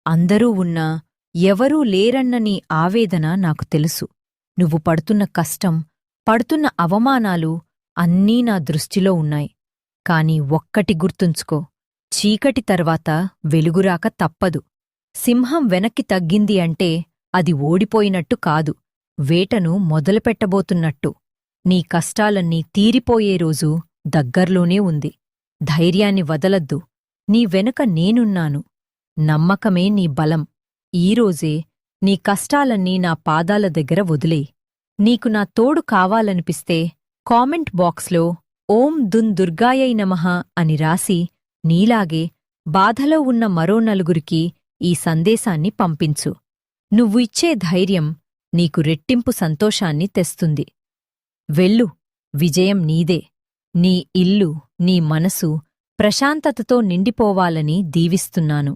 అందరూ ఉన్నా ఎవరూ లేరన్న నీ ఆవేదన నాకు తెలుసు. నువ్వు పడుతున్న కష్టం, పడుతున్న అవమానాలు అన్నీ నా దృష్టిలో ఉన్నాయి. కాని ఒక్కటి గుర్తుంచుకో, చీకటి తర్వాత వెలుగురాక తప్పదు. సింహం వెనక్కి తగ్గింది అంటే అది ఓడిపోయినట్టు కాదు, వేటను మొదలుపెట్టబోతున్నట్టు. నీ కష్టాలన్నీ తీరిపోయే రోజు దగ్గర్లోనే ఉంది. ధైర్యాన్ని వదలద్దు. నీ వెనుక నేనున్నాను. నమ్మకమే నీ బలం. ఈరోజే నీ కష్టాలన్నీ నా పాదాల దగ్గర వదిలేయ్. నీకు నా తోడు కావాలనిపిస్తే కామెంట్ బాక్స్లో ఓం దున్ దుర్గాయై నమః అని రాసి నీలాగే బాధలో ఉన్న మరో నలుగురికి ఈ సందేశాన్ని పంపించు. నువ్వు ఇచ్చే ధైర్యం నీకు రెట్టింపు సంతోషాన్ని తెస్తుంది. వెళ్ళు, విజయం నీదే. నీ ఇల్లు, నీ మనసు ప్రశాంతతతో నిండిపోవాలని దీవిస్తున్నాను.